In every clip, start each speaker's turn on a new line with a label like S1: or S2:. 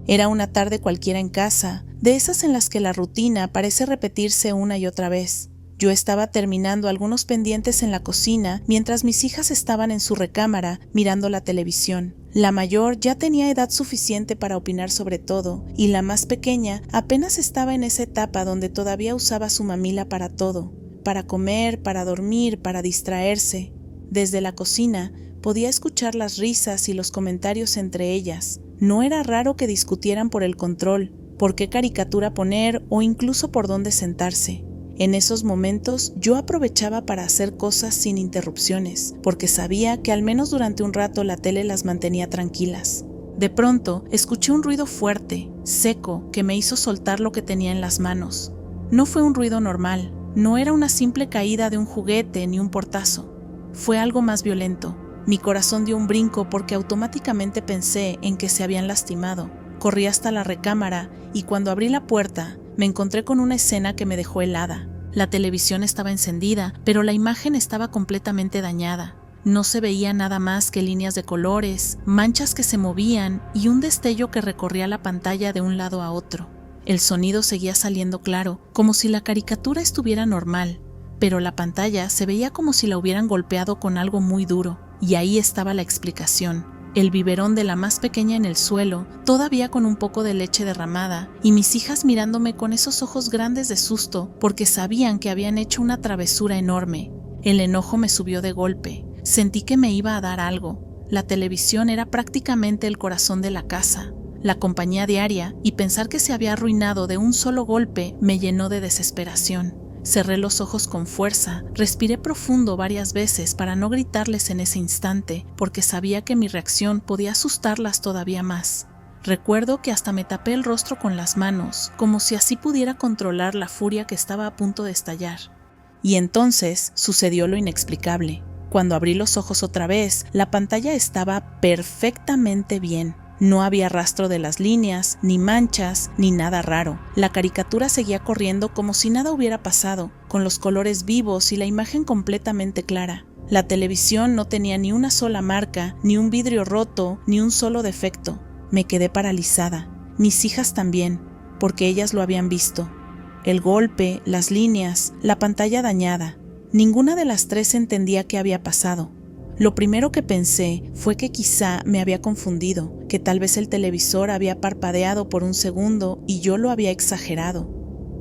S1: Era una tarde cualquiera en casa, de esas en las que la rutina parece repetirse una y otra vez. Yo estaba terminando algunos pendientes en la cocina mientras mis hijas estaban en su recámara mirando la televisión. La mayor ya tenía edad suficiente para opinar sobre todo, y la más pequeña apenas estaba en esa etapa donde todavía usaba su mamila para todo, para comer, para dormir, para distraerse. Desde la cocina podía escuchar las risas y los comentarios entre ellas. No era raro que discutieran por el control, por qué caricatura poner o incluso por dónde sentarse. En esos momentos yo aprovechaba para hacer cosas sin interrupciones, porque sabía que al menos durante un rato la tele las mantenía tranquilas. De pronto escuché un ruido fuerte, seco, que me hizo soltar lo que tenía en las manos. No fue un ruido normal, no era una simple caída de un juguete ni un portazo. Fue algo más violento. Mi corazón dio un brinco porque automáticamente pensé en que se habían lastimado. Corrí hasta la recámara y cuando abrí la puerta, me encontré con una escena que me dejó helada. La televisión estaba encendida, pero la imagen estaba completamente dañada. No se veía nada más que líneas de colores, manchas que se movían y un destello que recorría la pantalla de un lado a otro. El sonido seguía saliendo claro, como si la caricatura estuviera normal, pero la pantalla se veía como si la hubieran golpeado con algo muy duro. Y ahí estaba la explicación. El biberón de la más pequeña en el suelo, todavía con un poco de leche derramada, y mis hijas mirándome con esos ojos grandes de susto porque sabían que habían hecho una travesura enorme. El enojo me subió de golpe. Sentí que me iba a dar algo. La televisión era prácticamente el corazón de la casa, la compañía diaria, y pensar que se había arruinado de un solo golpe me llenó de desesperación. Cerré los ojos con fuerza, respiré profundo varias veces para no gritarles en ese instante, porque sabía que mi reacción podía asustarlas todavía más. Recuerdo que hasta me tapé el rostro con las manos, como si así pudiera controlar la furia que estaba a punto de estallar. Y entonces sucedió lo inexplicable. Cuando abrí los ojos otra vez, la pantalla estaba perfectamente bien. No había rastro de las líneas, ni manchas, ni nada raro. La caricatura seguía corriendo como si nada hubiera pasado, con los colores vivos y la imagen completamente clara. La televisión no tenía ni una sola marca, ni un vidrio roto, ni un solo defecto. Me quedé paralizada. Mis hijas también, porque ellas lo habían visto. El golpe, las líneas, la pantalla dañada. Ninguna de las tres entendía qué había pasado. Lo primero que pensé fue que quizá me había confundido, que tal vez el televisor había parpadeado por un segundo y yo lo había exagerado.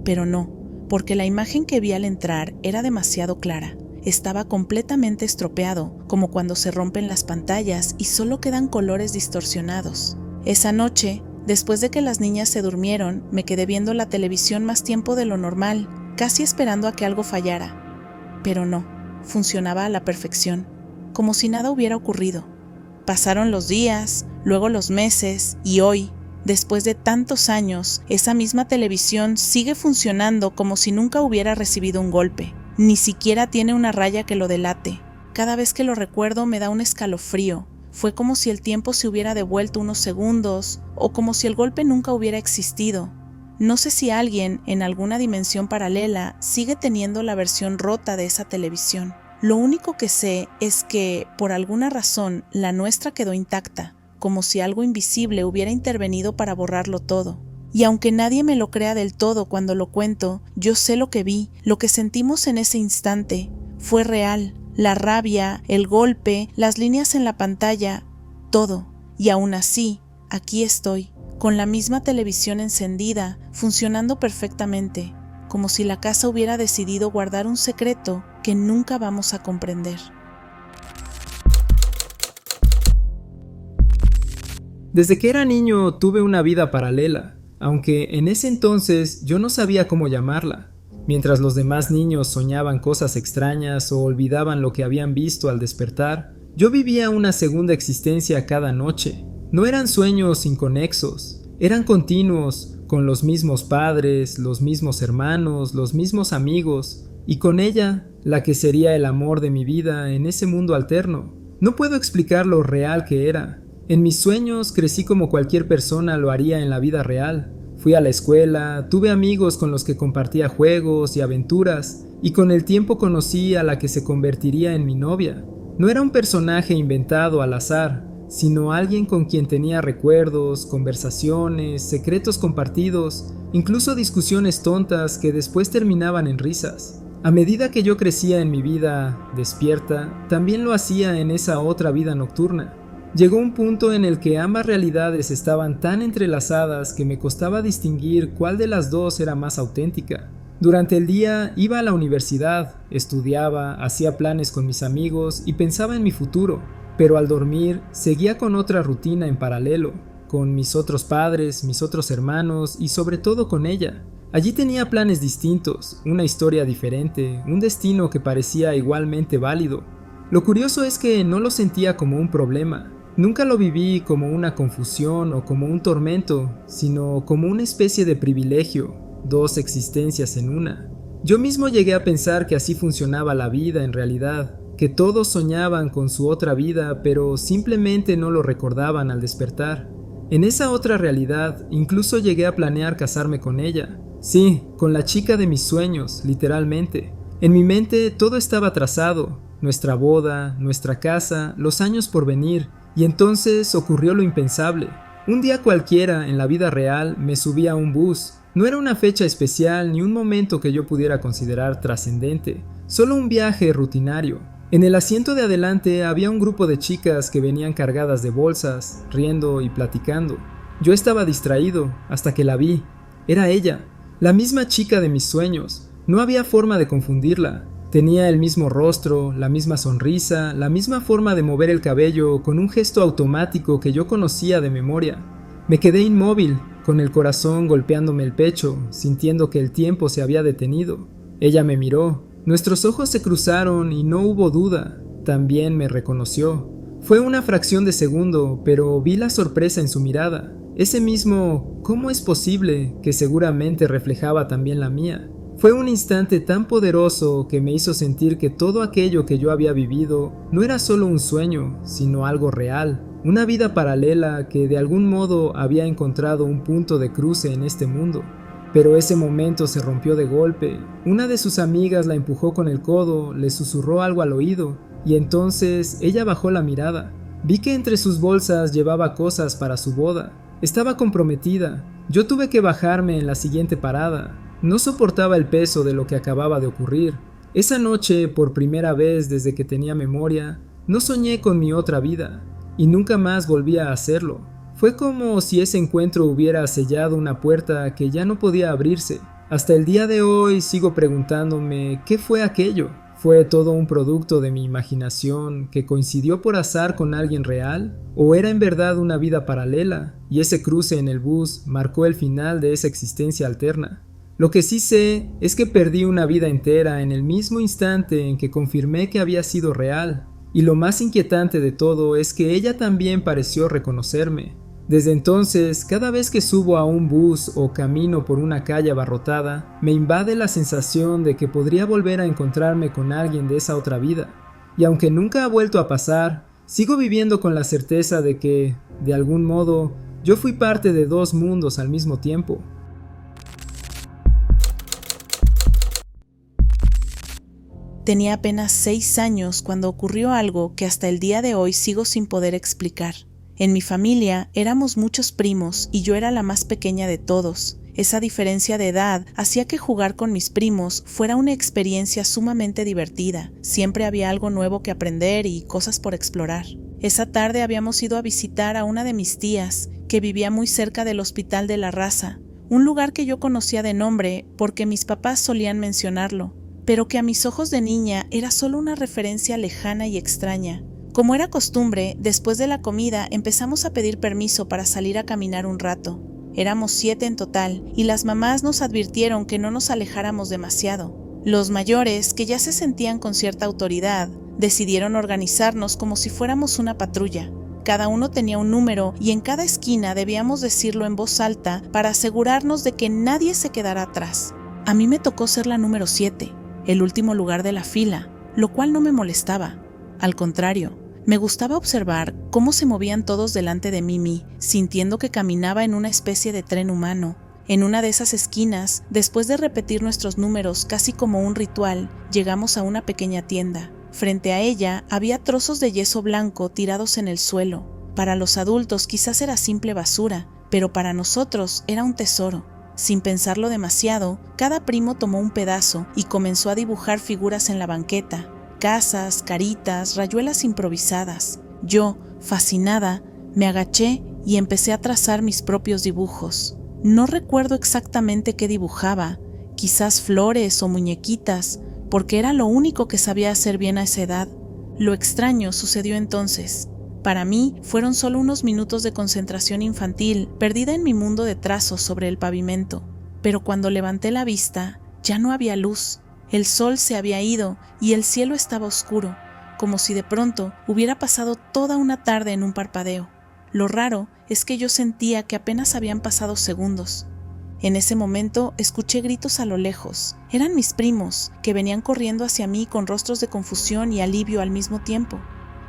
S1: Pero no, porque la imagen que vi al entrar era demasiado clara. Estaba completamente estropeado, como cuando se rompen las pantallas y solo quedan colores distorsionados. Esa noche, después de que las niñas se durmieron, me quedé viendo la televisión más tiempo de lo normal, casi esperando a que algo fallara. Pero no, funcionaba a la perfección, como si nada hubiera ocurrido. Pasaron los días, luego los meses, y hoy, después de tantos años, esa misma televisión sigue funcionando como si nunca hubiera recibido un golpe. Ni siquiera tiene una raya que lo delate. Cada vez que lo recuerdo me da un escalofrío. Fue como si el tiempo se hubiera devuelto unos segundos, o como si el golpe nunca hubiera existido. No sé si alguien, en alguna dimensión paralela, sigue teniendo la versión rota de esa televisión. Lo único que sé es que, por alguna razón, la nuestra quedó intacta, como si algo invisible hubiera intervenido para borrarlo todo. Y aunque nadie me lo crea del todo cuando lo cuento, yo sé lo que vi, lo que sentimos en ese instante. Fue real, la rabia, el golpe, las líneas en la pantalla, todo. Y aún así, aquí estoy, con la misma televisión encendida, funcionando perfectamente, como si la casa hubiera decidido guardar un secreto que nunca vamos a comprender.
S2: Desde que era niño tuve una vida paralela, aunque en ese entonces yo no sabía cómo llamarla. Mientras los demás niños soñaban cosas extrañas o olvidaban lo que habían visto al despertar, yo vivía una segunda existencia cada noche. No eran sueños inconexos, eran continuos, con los mismos padres, los mismos hermanos, los mismos amigos, y con ella, la que sería el amor de mi vida en ese mundo alterno. No puedo explicar lo real que era. En mis sueños crecí como cualquier persona lo haría en la vida real. Fui a la escuela, tuve amigos con los que compartía juegos y aventuras, y con el tiempo conocí a la que se convertiría en mi novia. No era un personaje inventado al azar, sino alguien con quien tenía recuerdos, conversaciones, secretos compartidos, incluso discusiones tontas que después terminaban en risas. A medida que yo crecía en mi vida despierta, también lo hacía en esa otra vida nocturna. Llegó un punto en el que ambas realidades estaban tan entrelazadas que me costaba distinguir cuál de las dos era más auténtica. Durante el día iba a la universidad, estudiaba, hacía planes con mis amigos y pensaba en mi futuro, pero al dormir seguía con otra rutina en paralelo, con mis otros padres, mis otros hermanos y sobre todo con ella. Allí tenía planes distintos, una historia diferente, un destino que parecía igualmente válido. Lo curioso es que no lo sentía como un problema. Nunca lo viví como una confusión o como un tormento, sino como una especie de privilegio, dos existencias en una. Yo mismo llegué a pensar que así funcionaba la vida en realidad, que todos soñaban con su otra vida, pero simplemente no lo recordaban al despertar. En esa otra realidad, incluso llegué a planear casarme con ella. Sí, con la chica de mis sueños, literalmente. En mi mente todo estaba trazado, nuestra boda, nuestra casa, los años por venir, y entonces ocurrió lo impensable. Un día cualquiera en la vida real me subí a un bus. No era una fecha especial ni un momento que yo pudiera considerar trascendente, solo un viaje rutinario. En el asiento de adelante había un grupo de chicas que venían cargadas de bolsas, riendo y platicando. Yo estaba distraído hasta que la vi. Era ella. La misma chica de mis sueños, no había forma de confundirla. Tenía el mismo rostro, la misma sonrisa, la misma forma de mover el cabello con un gesto automático que yo conocía de memoria. Me quedé inmóvil, con el corazón golpeándome el pecho, sintiendo que el tiempo se había detenido. Ella me miró, nuestros ojos se cruzaron y no hubo duda, también me reconoció. Fue una fracción de segundo, pero vi la sorpresa en su mirada. Ese mismo ¿cómo es posible? Que seguramente reflejaba también la mía. Fue un instante tan poderoso que me hizo sentir que todo aquello que yo había vivido no era solo un sueño, sino algo real, una vida paralela que de algún modo había encontrado un punto de cruce en este mundo. Pero ese momento se rompió de golpe. Una de sus amigas la empujó con el codo, le susurró algo al oído, y entonces ella bajó la mirada. Vi que entre sus bolsas llevaba cosas para su boda. Estaba comprometida. Yo tuve que bajarme en la siguiente parada. No soportaba el peso de lo que acababa de ocurrir. Esa noche, por primera vez desde que tenía memoria, no soñé con mi otra vida, y nunca más volví a hacerlo. Fue como si ese encuentro hubiera sellado una puerta que ya no podía abrirse. Hasta el día de hoy sigo preguntándome ¿qué fue aquello? ¿Fue todo un producto de mi imaginación que coincidió por azar con alguien real? ¿O era en verdad una vida paralela y ese cruce en el bus marcó el final de esa existencia alterna? Lo que sí sé es que perdí una vida entera en el mismo instante en que confirmé que había sido real. Y lo más inquietante de todo es que ella también pareció reconocerme. Desde entonces, cada vez que subo a un bus o camino por una calle abarrotada, me invade la sensación de que podría volver a encontrarme con alguien de esa otra vida. Y aunque nunca ha vuelto a pasar, sigo viviendo con la certeza de que, de algún modo, yo fui parte de dos mundos al mismo tiempo.
S1: Tenía apenas 6 años cuando ocurrió algo que hasta el día de hoy sigo sin poder explicar. En mi familia éramos muchos primos y yo era la más pequeña de todos. Esa diferencia de edad hacía que jugar con mis primos fuera una experiencia sumamente divertida. Siempre había algo nuevo que aprender y cosas por explorar. Esa tarde habíamos ido a visitar a una de mis tías, que vivía muy cerca del Hospital de la Raza, un lugar que yo conocía de nombre porque mis papás solían mencionarlo, pero que a mis ojos de niña era solo una referencia lejana y extraña. Como era costumbre, después de la comida empezamos a pedir permiso para salir a caminar un rato. Éramos 7 en total, y las mamás nos advirtieron que no nos alejáramos demasiado. Los mayores, que ya se sentían con cierta autoridad, decidieron organizarnos como si fuéramos una patrulla. Cada uno tenía un número y en cada esquina debíamos decirlo en voz alta para asegurarnos de que nadie se quedara atrás. A mí me tocó ser la número 7, el último lugar de la fila, lo cual no me molestaba. Al contrario, me gustaba observar cómo se movían todos delante de Mimi, sintiendo que caminaba en una especie de tren humano. En una de esas esquinas, después de repetir nuestros números casi como un ritual, llegamos a una pequeña tienda. Frente a ella había trozos de yeso blanco tirados en el suelo. Para los adultos quizás era simple basura, pero para nosotros era un tesoro. Sin pensarlo demasiado, cada primo tomó un pedazo y comenzó a dibujar figuras en la banqueta, casas, caritas, rayuelas improvisadas. Yo, fascinada, me agaché y empecé a trazar mis propios dibujos. No recuerdo exactamente qué dibujaba, quizás flores o muñequitas, porque era lo único que sabía hacer bien a esa edad. Lo extraño sucedió entonces. Para mí fueron solo unos minutos de concentración infantil, perdida en mi mundo de trazos sobre el pavimento. Pero cuando levanté la vista, ya no había luz. El sol se había ido y el cielo estaba oscuro, como si de pronto hubiera pasado toda una tarde en un parpadeo. Lo raro es que yo sentía que apenas habían pasado segundos. En ese momento escuché gritos a lo lejos. Eran mis primos, que venían corriendo hacia mí con rostros de confusión y alivio al mismo tiempo.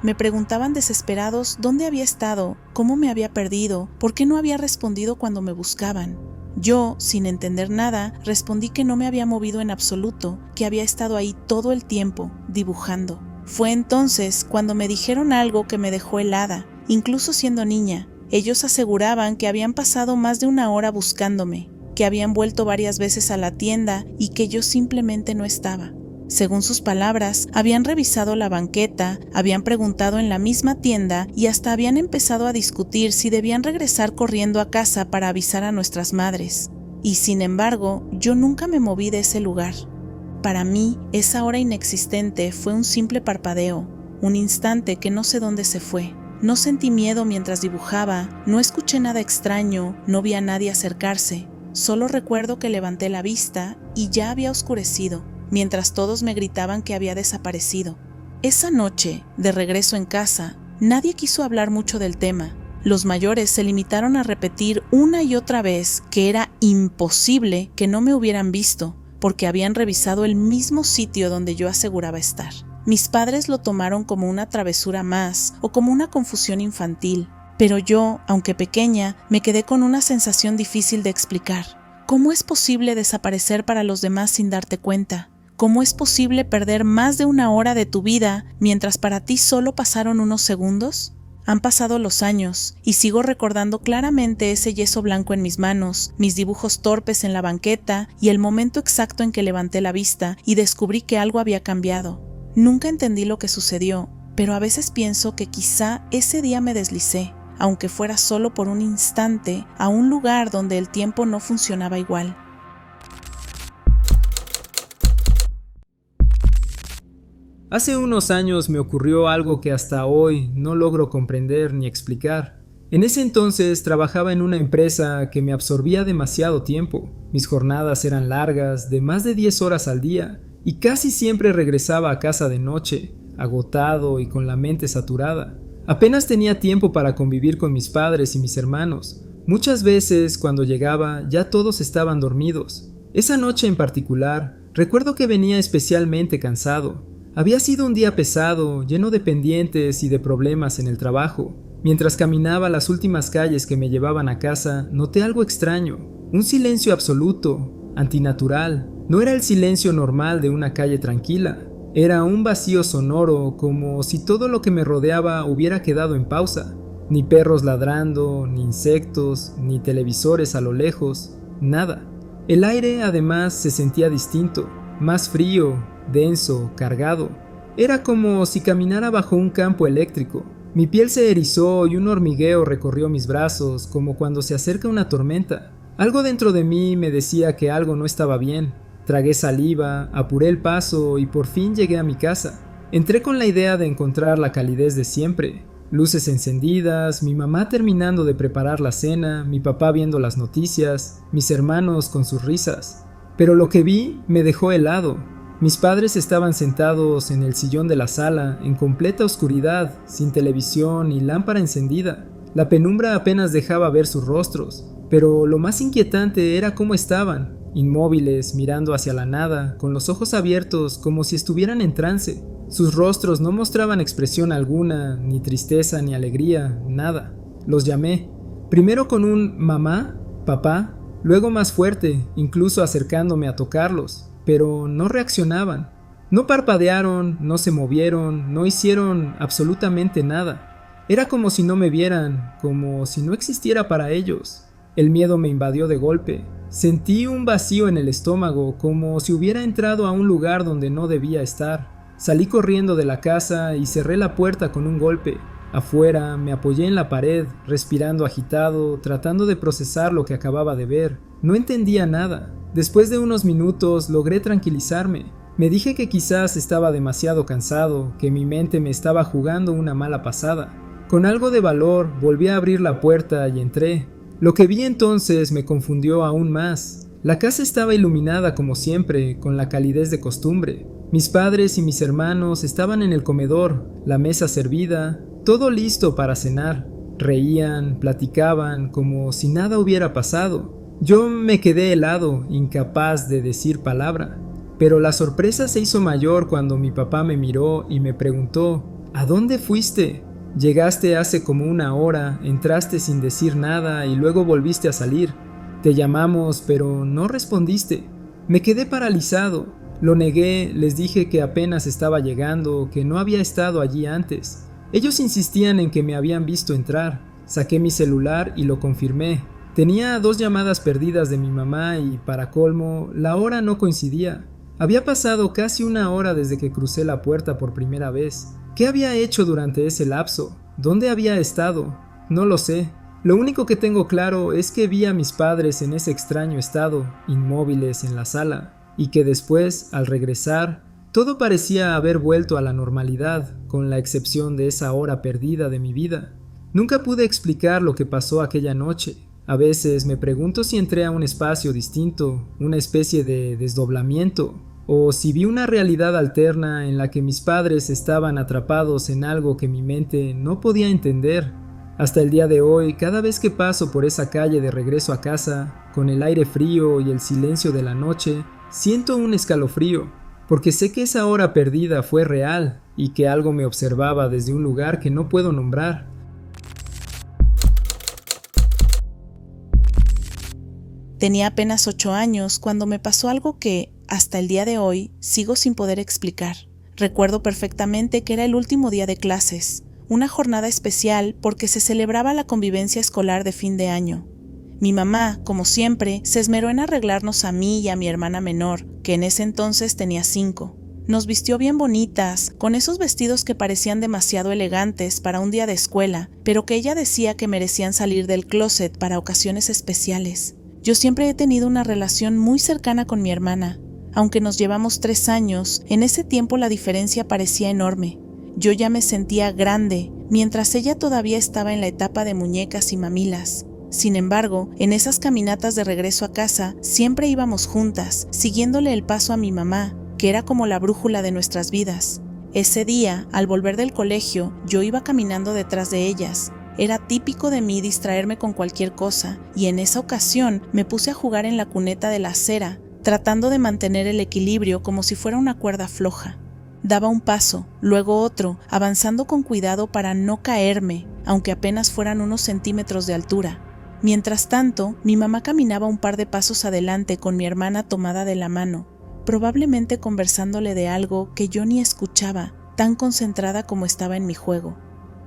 S1: Me preguntaban desesperados dónde había estado, cómo me había perdido, por qué no había respondido cuando me buscaban. Yo, sin entender nada, respondí que no me había movido en absoluto, que había estado ahí todo el tiempo, dibujando. Fue entonces cuando me dijeron algo que me dejó helada, incluso siendo niña. Ellos aseguraban que habían pasado más de una hora buscándome, que habían vuelto varias veces a la tienda y que yo simplemente no estaba. Según sus palabras, habían revisado la banqueta, habían preguntado en la misma tienda y hasta habían empezado a discutir si debían regresar corriendo a casa para avisar a nuestras madres. Y sin embargo, yo nunca me moví de ese lugar. Para mí, esa hora inexistente fue un simple parpadeo, un instante que no sé dónde se fue. No sentí miedo mientras dibujaba, no escuché nada extraño, no vi a nadie acercarse. Solo recuerdo que levanté la vista y ya había oscurecido, mientras todos me gritaban que había desaparecido. Esa noche, de regreso en casa, nadie quiso hablar mucho del tema. Los mayores se limitaron a repetir una y otra vez que era imposible que no me hubieran visto, porque habían revisado el mismo sitio donde yo aseguraba estar. Mis padres lo tomaron como una travesura más o como una confusión infantil, pero yo, aunque pequeña, me quedé con una sensación difícil de explicar. ¿Cómo es posible desaparecer para los demás sin darte cuenta? ¿Cómo es posible perder más de una hora de tu vida mientras para ti solo pasaron unos segundos? Han pasado los años y sigo recordando claramente ese yeso blanco en mis manos, mis dibujos torpes en la banqueta y el momento exacto en que levanté la vista y descubrí que algo había cambiado. Nunca entendí lo que sucedió, pero a veces pienso que quizá ese día me deslicé, aunque fuera solo por un instante, a un lugar donde el tiempo no funcionaba igual.
S2: Hace unos años me ocurrió algo que hasta hoy no logro comprender ni explicar. En ese entonces trabajaba en una empresa que me absorbía demasiado tiempo. Mis jornadas eran largas, de más de 10 horas al día, y casi siempre regresaba a casa de noche, agotado y con la mente saturada. Apenas tenía tiempo para convivir con mis padres y mis hermanos. Muchas veces, cuando llegaba, ya todos estaban dormidos. Esa noche en particular, recuerdo que venía especialmente cansado. Había sido un día pesado, lleno de pendientes y de problemas en el trabajo. Mientras caminaba las últimas calles que me llevaban a casa, noté algo extraño, un silencio absoluto, antinatural. No era el silencio normal de una calle tranquila, era un vacío sonoro, como si todo lo que me rodeaba hubiera quedado en pausa. Ni perros ladrando, ni insectos, ni televisores a lo lejos, nada. El aire además se sentía distinto, más frío, denso, cargado. Era como si caminara bajo un campo eléctrico. Mi piel se erizó y un hormigueo recorrió mis brazos, como cuando se acerca una tormenta. Algo dentro de mí me decía que algo no estaba bien. Tragué saliva, apuré el paso y por fin llegué a mi casa. Entré con la idea de encontrar la calidez de siempre. Luces encendidas, mi mamá terminando de preparar la cena, mi papá viendo las noticias, mis hermanos con sus risas. Pero lo que vi me dejó helado. Mis padres estaban sentados en el sillón de la sala, en completa oscuridad, sin televisión ni lámpara encendida. La penumbra apenas dejaba ver sus rostros, pero lo más inquietante era cómo estaban, inmóviles, mirando hacia la nada, con los ojos abiertos como si estuvieran en trance. Sus rostros no mostraban expresión alguna, ni tristeza ni alegría, nada. Los llamé, primero con un mamá, papá, luego más fuerte, incluso acercándome a tocarlos. Pero no reaccionaban, no parpadearon, no se movieron, no hicieron absolutamente nada. Era como si no me vieran, como si no existiera para ellos. El miedo me invadió de golpe. Sentí un vacío en el estómago, como si hubiera entrado a un lugar donde no debía estar. Salí corriendo de la casa y cerré la puerta con un golpe. Afuera, me apoyé en la pared, respirando agitado, tratando de procesar lo que acababa de ver. No entendía nada. Después de unos minutos logré tranquilizarme. Me dije que quizás estaba demasiado cansado, que mi mente me estaba jugando una mala pasada. Con algo de valor volví a abrir la puerta y entré. Lo que vi entonces me confundió aún más. La casa estaba iluminada como siempre, con la calidez de costumbre. Mis padres y mis hermanos estaban en el comedor, la mesa servida, todo listo para cenar. Reían, platicaban, como si nada hubiera pasado. Yo me quedé helado, incapaz de decir palabra. Pero la sorpresa se hizo mayor cuando mi papá me miró y me preguntó: ¿A dónde fuiste? Llegaste hace como una hora, entraste sin decir nada y luego volviste a salir. Te llamamos, pero no respondiste. Me quedé paralizado. Lo negué, les dije que apenas estaba llegando, que no había estado allí antes. Ellos insistían en que me habían visto entrar. Saqué mi celular y lo confirmé. Tenía 2 llamadas perdidas de mi mamá y, para colmo, la hora no coincidía. Había pasado casi una hora desde que crucé la puerta por primera vez. ¿Qué había hecho durante ese lapso? ¿Dónde había estado? No lo sé. Lo único que tengo claro es que vi a mis padres en ese extraño estado, inmóviles en la sala, y que después, al regresar, todo parecía haber vuelto a la normalidad, con la excepción de esa hora perdida de mi vida. Nunca pude explicar lo que pasó aquella noche. A veces me pregunto si entré a un espacio distinto, una especie de desdoblamiento, o si vi una realidad alterna en la que mis padres estaban atrapados en algo que mi mente no podía entender. Hasta el día de hoy, cada vez que paso por esa calle de regreso a casa, con el aire frío y el silencio de la noche, siento un escalofrío, porque sé que esa hora perdida fue real y que algo me observaba desde un lugar que no puedo nombrar.
S1: Tenía apenas 8 años cuando me pasó algo que, hasta el día de hoy, sigo sin poder explicar. Recuerdo perfectamente que era el último día de clases, una jornada especial porque se celebraba la convivencia escolar de fin de año. Mi mamá, como siempre, se esmeró en arreglarnos a mí y a mi hermana menor, que en ese entonces tenía 5. Nos vistió bien bonitas, con esos vestidos que parecían demasiado elegantes para un día de escuela, pero que ella decía que merecían salir del closet para ocasiones especiales. Yo siempre he tenido una relación muy cercana con mi hermana. Aunque nos llevamos 3 años, en ese tiempo la diferencia parecía enorme. Yo ya me sentía grande, mientras ella todavía estaba en la etapa de muñecas y mamilas. Sin embargo, en esas caminatas de regreso a casa, siempre íbamos juntas, siguiéndole el paso a mi mamá, que era como la brújula de nuestras vidas. Ese día, al volver del colegio, yo iba caminando detrás de ellas. Era típico de mí distraerme con cualquier cosa, y en esa ocasión me puse a jugar en la cuneta de la acera, tratando de mantener el equilibrio como si fuera una cuerda floja. Daba un paso, luego otro, avanzando con cuidado para no caerme, aunque apenas fueran unos centímetros de altura. Mientras tanto, mi mamá caminaba un par de pasos adelante con mi hermana tomada de la mano, probablemente conversándole de algo que yo ni escuchaba, tan concentrada como estaba en mi juego.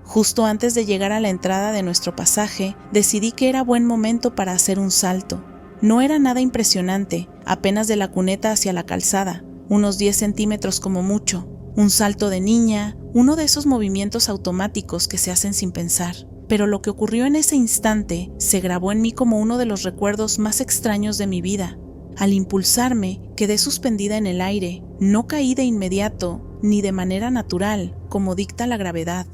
S1: Justo antes de llegar a la entrada de nuestro pasaje, decidí que era buen momento para hacer un salto. No era nada impresionante, apenas de la cuneta hacia la calzada, unos 10 centímetros como mucho. Un salto de niña, uno de esos movimientos automáticos que se hacen sin pensar. Pero lo que ocurrió en ese instante se grabó en mí como uno de los recuerdos más extraños de mi vida. Al impulsarme, quedé suspendida en el aire. No caí de inmediato, ni de manera natural, como dicta la gravedad.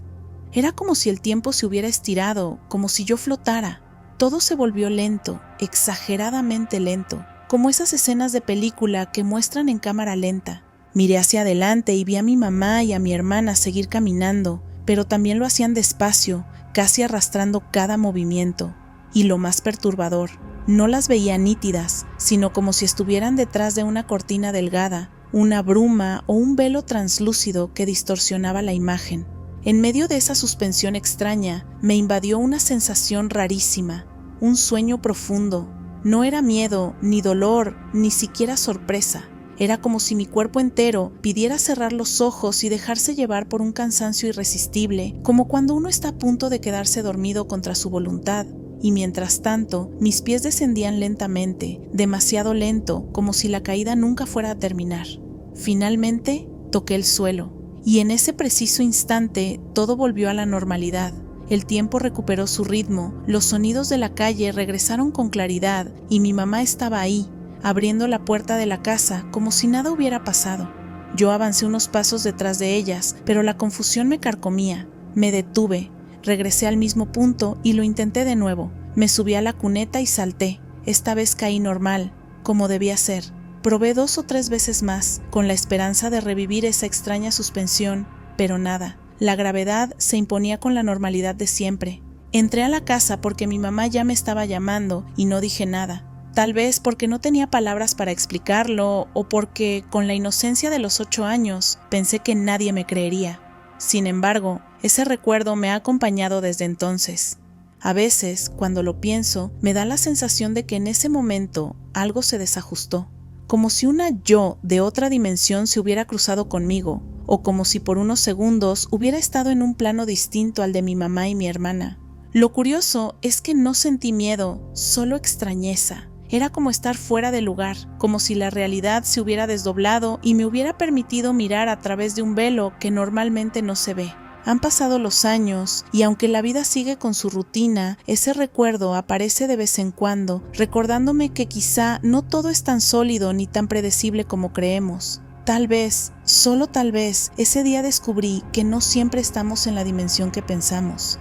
S1: Era como si el tiempo se hubiera estirado, como si yo flotara. Todo se volvió lento, exageradamente lento, como esas escenas de película que muestran en cámara lenta. Miré hacia adelante y vi a mi mamá y a mi hermana seguir caminando, pero también lo hacían despacio, casi arrastrando cada movimiento. Y lo más perturbador, no las veía nítidas, sino como si estuvieran detrás de una cortina delgada, una bruma o un velo translúcido que distorsionaba la imagen. En medio de esa suspensión extraña, me invadió una sensación rarísima, un sueño profundo. No era miedo, ni dolor, ni siquiera sorpresa. Era como si mi cuerpo entero pidiera cerrar los ojos y dejarse llevar por un cansancio irresistible, como cuando uno está a punto de quedarse dormido contra su voluntad. Y mientras tanto, mis pies descendían lentamente, demasiado lento, como si la caída nunca fuera a terminar. Finalmente, toqué el suelo, y en ese preciso instante todo volvió a la normalidad. El tiempo recuperó su ritmo, los sonidos de la calle regresaron con claridad, y mi mamá estaba ahí, abriendo la puerta de la casa como si nada hubiera pasado. Yo avancé unos pasos detrás de ellas, pero la confusión me carcomía. Me detuve. Regresé al mismo punto y lo intenté de nuevo. Me subí a la cuneta y salté. Esta vez caí normal, como debía ser. Probé 2 o 3 veces más, con la esperanza de revivir esa extraña suspensión, pero nada. La gravedad se imponía con la normalidad de siempre. Entré a la casa porque mi mamá ya me estaba llamando y no dije nada. Tal vez porque no tenía palabras para explicarlo o porque, con la inocencia de los 8 años, pensé que nadie me creería. Sin embargo, ese recuerdo me ha acompañado desde entonces. A veces, cuando lo pienso, me da la sensación de que en ese momento algo se desajustó, como si una yo de otra dimensión se hubiera cruzado conmigo, o como si por unos segundos hubiera estado en un plano distinto al de mi mamá y mi hermana. Lo curioso es que no sentí miedo, solo extrañeza. Era como estar fuera de lugar, como si la realidad se hubiera desdoblado y me hubiera permitido mirar a través de un velo que normalmente no se ve. Han pasado los años y aunque la vida sigue con su rutina, ese recuerdo aparece de vez en cuando, recordándome que quizá no todo es tan sólido ni tan predecible como creemos. Tal vez, solo tal vez, ese día descubrí que no siempre estamos en la dimensión que pensamos.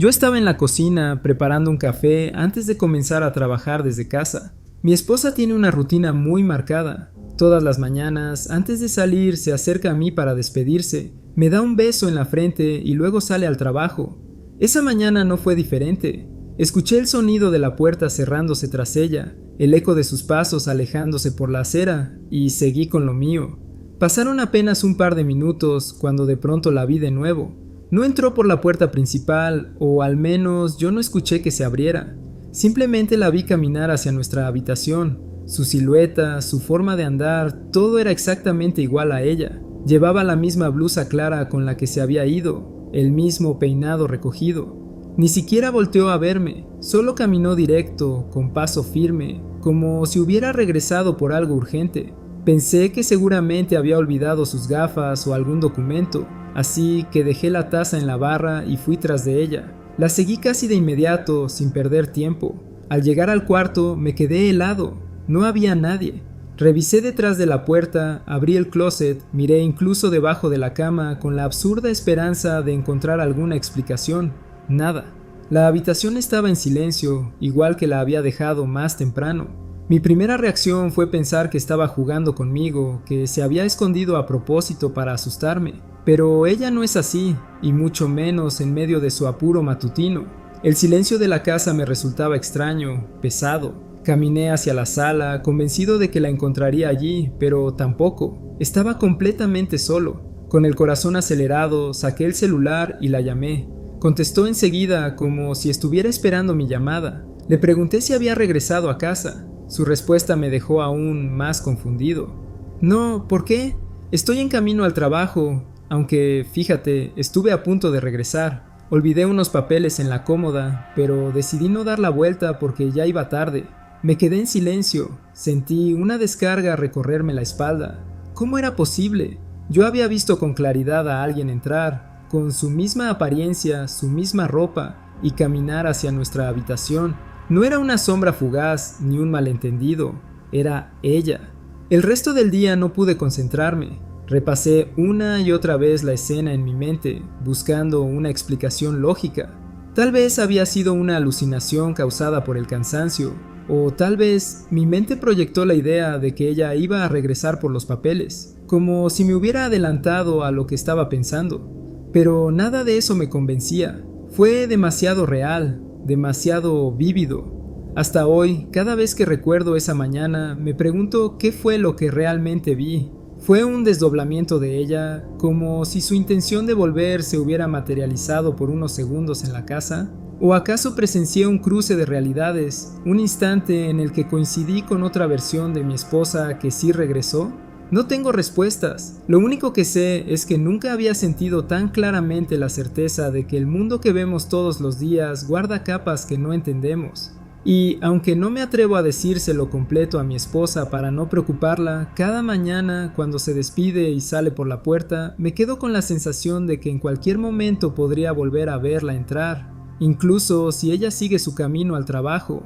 S2: Yo estaba en la cocina preparando un café antes de comenzar a trabajar desde casa. Mi esposa tiene una rutina muy marcada. Todas las mañanas, antes de salir, se acerca a mí para despedirse, me da un beso en la frente y luego sale al trabajo. Esa mañana no fue diferente. Escuché el sonido de la puerta cerrándose tras ella, el eco de sus pasos alejándose por la acera, y seguí con lo mío. Pasaron apenas un par de minutos cuando de pronto la vi de nuevo. No entró por la puerta principal, o al menos yo no escuché que se abriera. Simplemente la vi caminar hacia nuestra habitación. Su silueta, su forma de andar, todo era exactamente igual a ella. Llevaba la misma blusa clara con la que se había ido, el mismo peinado recogido. Ni siquiera volteó a verme, solo caminó directo, con paso firme, como si hubiera regresado por algo urgente. Pensé que seguramente había olvidado sus gafas o algún documento, así que dejé la taza en la barra y fui tras de ella. La seguí casi de inmediato, sin perder tiempo. Al llegar al cuarto, me quedé helado. No había nadie. Revisé detrás de la puerta, abrí el closet, miré incluso debajo de la cama con la absurda esperanza de encontrar alguna explicación. Nada. La habitación estaba en silencio, igual que la había dejado más temprano. Mi primera reacción fue pensar que estaba jugando conmigo, que se había escondido a propósito para asustarme. Pero ella no es así, y mucho menos en medio de su apuro matutino. El silencio de la casa me resultaba extraño, pesado. Caminé hacia la sala, convencido de que la encontraría allí, pero tampoco. Estaba completamente solo. Con el corazón acelerado, saqué el celular y la llamé. Contestó enseguida, como si estuviera esperando mi llamada. Le pregunté si había regresado a casa. Su respuesta me dejó aún más confundido. No, ¿por qué? Estoy en camino al trabajo, aunque, fíjate, estuve a punto de regresar. Olvidé unos papeles en la cómoda, pero decidí no dar la vuelta porque ya iba tarde. Me quedé en silencio, sentí una descarga recorrerme la espalda. ¿Cómo era posible? Yo había visto con claridad a alguien entrar, con su misma apariencia, su misma ropa, y caminar hacia nuestra habitación. No era una sombra fugaz ni un malentendido, era ella. El resto del día no pude concentrarme. Repasé una y otra vez la escena en mi mente, buscando una explicación lógica. Tal vez había sido una alucinación causada por el cansancio, o tal vez mi mente proyectó la idea de que ella iba a regresar por los papeles, como si me hubiera adelantado a lo que estaba pensando. Pero nada de eso me convencía. Fue demasiado real, demasiado vívido. Hasta hoy, cada vez que recuerdo esa mañana, me pregunto qué fue lo que realmente vi. ¿Fue un desdoblamiento de ella, como si su intención de volver se hubiera materializado por unos segundos en la casa? ¿O acaso presencié un cruce de realidades, un instante en el que coincidí con otra versión de mi esposa que sí regresó? No tengo respuestas. Lo único que sé es que nunca había sentido tan claramente la certeza de que el mundo que vemos todos los días guarda capas que no entendemos. Y aunque no me atrevo a decírselo completo a mi esposa para no preocuparla, cada mañana cuando se despide y sale por la puerta, me quedo con la sensación de que en cualquier momento podría volver a verla entrar, incluso si ella sigue su camino al trabajo.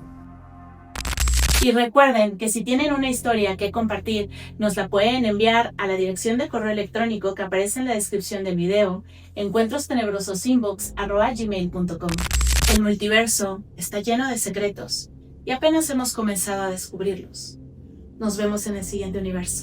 S1: Y recuerden que si tienen una historia que compartir, nos la pueden enviar a la dirección de correo electrónico que aparece en la descripción del video, encuentrostenebrososInbox@gmail.com. El multiverso está lleno de secretos y apenas hemos comenzado a descubrirlos. Nos vemos en el siguiente universo.